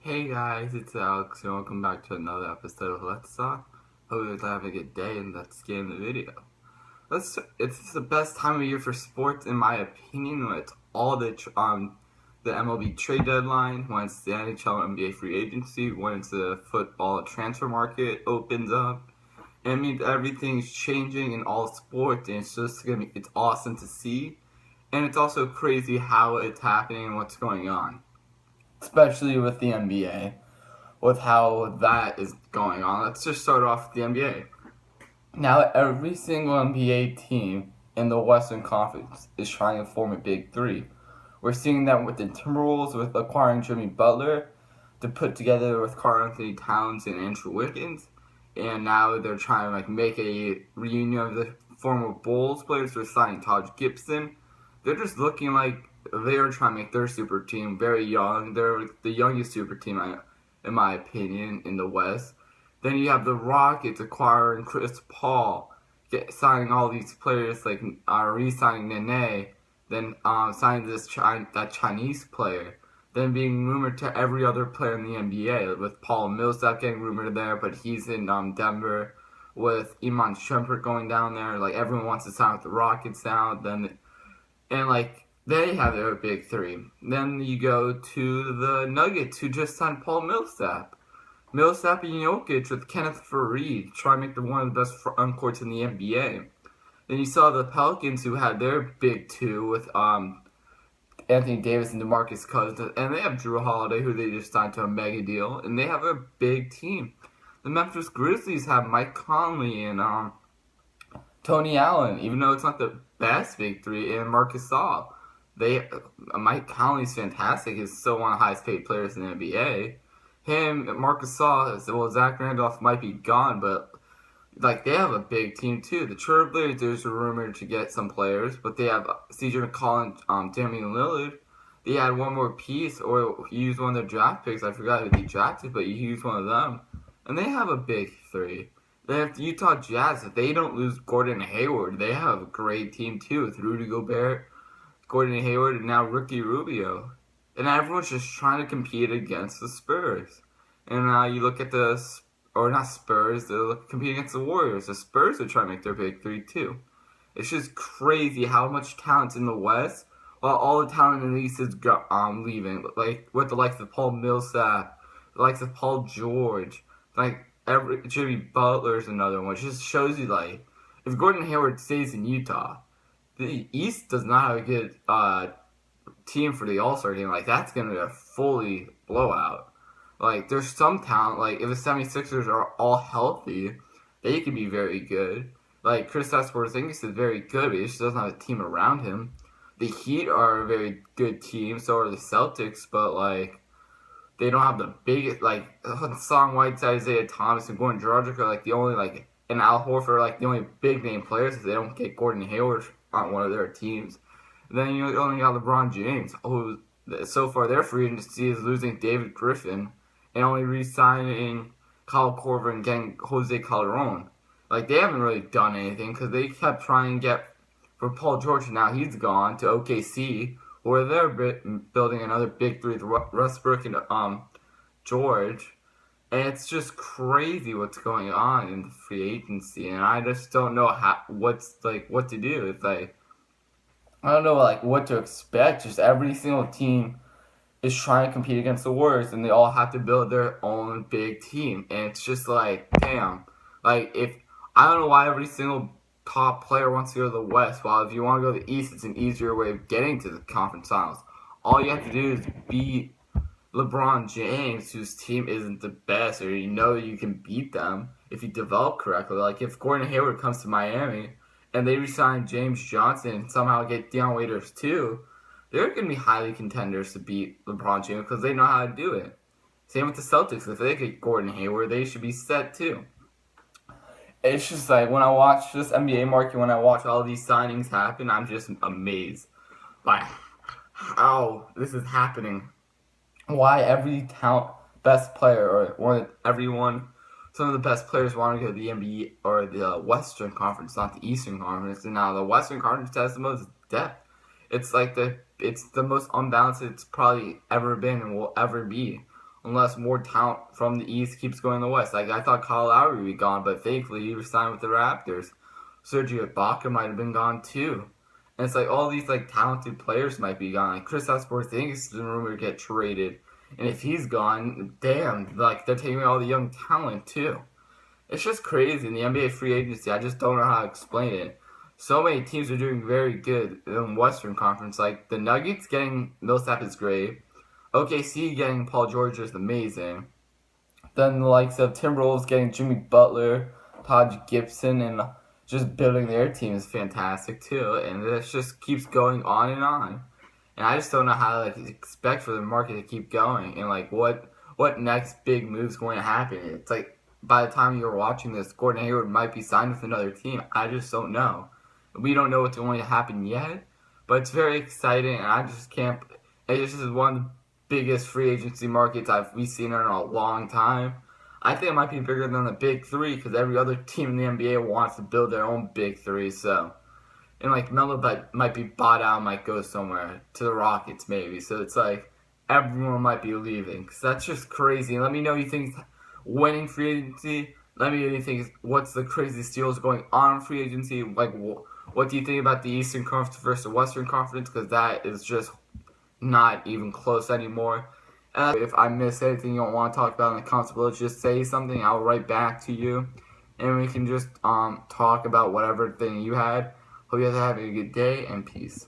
Hey guys, it's Alex and welcome back to another episode of Let's Talk. Hope you're having a good day and let's get in the video. It's the best time of year for sports in my opinion when it's all the MLB trade deadline, when it's the NHL and NBA free agency, when it's the football transfer market opens up. And it means everything's changing in all sports and it's awesome to see. And it's also crazy how it's happening and what's going on. Especially with the NBA, with how that is going on. Let's just start off with the NBA. Now, every single NBA team in the Western Conference is trying to form a big three. We're seeing that with the Timberwolves, with acquiring Jimmy Butler to put together with Karl-Anthony Towns and Andrew Wiggins, and now they're trying to make a reunion of the former Bulls players. They're signing Taj Gibson. They're just looking like they are trying to make their super team very young. They're the youngest super team, in my opinion, in the West. Then you have the Rockets acquiring Chris Paul, signing all these players, like re-signing Nene, then signing that Chinese player, then being rumored to every other player in the NBA, with Paul Millsap getting rumored there, but he's in Denver, with Iman Shumpert going down there. Like, everyone wants to sign with the Rockets now. They have their big three. Then you go to the Nuggets, who just signed Paul Millsap. Millsap and Jokic with Kenneth Faried, trying to make them one of the best front courts in the NBA. Then you saw the Pelicans, who had their big two with Anthony Davis and DeMarcus Cousins, and they have Drew Holiday, who they just signed to a mega deal, and they have a big team. The Memphis Grizzlies have Mike Conley and Tony Allen, even though it's not the best big three, and Marc Gasol. Mike Conley's fantastic. He's still one of the highest paid players in the NBA. Marc Gasol, Zach Randolph might be gone, but they have a big team too. The Trailblazers are rumored to get some players, but they have CJ McCollum, Damian Lillard. They had one more piece, or he used one of their draft picks. I forgot who they drafted, but he used one of them, and they have a big three. They have the Utah Jazz. If they don't lose Gordon Hayward, they have a great team too, with Rudy Gobert, Gordon Hayward, and now Ricky Rubio. And everyone's just trying to compete against the Spurs. And you look at not Spurs, they're competing against the Warriors. The Spurs are trying to make their big three too. It's just crazy how much talent's in the West, while all the talent in the East is leaving. Like, with the likes of Paul Millsap, the likes of Paul George, Jimmy Butler's another one. It just shows you, if Gordon Hayward stays in Utah, the East does not have a good team for the All-Star game. That's going to be a fully blowout. There's some talent. If the 76ers are all healthy, they could be very good. Kristaps Porzingis is very good, but he just doesn't have a team around him. The Heat are a very good team, so are the Celtics, but, they don't have the biggest, Hassan Whiteside, Isaiah Thomas, and Gordon Dragic are, the only, and Al Horford are, the only big-name players if they don't get Gordon Hayward on one of their teams. And then you only got LeBron James, who so far their free agency is losing David Griffin and only re-signing Kyle Korver and getting Jose Calderon. They haven't really done anything because they kept trying to get for Paul George, and now he's gone to OKC, where they're building another big three with Westbrook and George. And it's just crazy what's going on in the free agency, and I just don't know what to do. It's I don't know what to expect. Just every single team is trying to compete against the Warriors, and they all have to build their own big team. And it's just damn. If I don't know why every single top player wants to go to the West, while if you want to go to the East, it's an easier way of getting to the conference finals. All you have to do is beat LeBron James, whose team isn't the best, or you can beat them if you develop correctly. If Gordon Hayward comes to Miami and they resign James Johnson and somehow get Dion Waiters too, they're going to be highly contenders to beat LeBron James because they know how to do it. Same with the Celtics. If they get Gordon Hayward, they should be set too. It's just when I watch this NBA market, when I watch all these signings happen, I'm just amazed by how this is happening. Why every best player, or some of the best players want to go to the NBA or the Western Conference, not the Eastern Conference. And now the Western Conference has the most depth. It's the most unbalanced it's probably ever been and will ever be. unless more talent from the East keeps going to the West. Like, I thought Kyle Lowry would be gone, but thankfully he was signed with the Raptors. Serge Ibaka might have been gone too. And it's like all these like talented players might be gone. Like Kristaps Porzingis is rumored to get traded, and if he's gone, damn, like they're taking all the young talent too. It's just crazy in the NBA free agency. I just don't know how to explain it. So many teams are doing very good in Western Conference. Like the Nuggets getting Millsap is great. OKC getting Paul George is amazing. Then the likes of Timberwolves getting Jimmy Butler, Taj Gibson, and just building their team is fantastic too. And this just keeps going on and on. And I just don't know how to like expect for the market to keep going and like what next big move's going to happen. It's like by the time you're watching this, Gordon Hayward might be signed with another team. I just don't know. We don't know what's going to happen yet, but it's very exciting, and I just can't. It just is one of the biggest free agency markets we've seen in a long time. I think it might be bigger than the Big Three because every other team in the NBA wants to build their own Big Three. So, and like Melo might be bought out, might go somewhere to the Rockets maybe. So it's like everyone might be leaving. Because that's just crazy. Let me know you think winning free agency. Let me know you think what's the craziest deals going on in free agency. Like what do you think about the Eastern Conference versus the Western Conference? Because that is just not even close anymore. If I miss anything you don't want to talk about in the comments below, just say something. I'll write back to you, and we can just talk about whatever thing you had. Hope you guys are having a good day, and peace.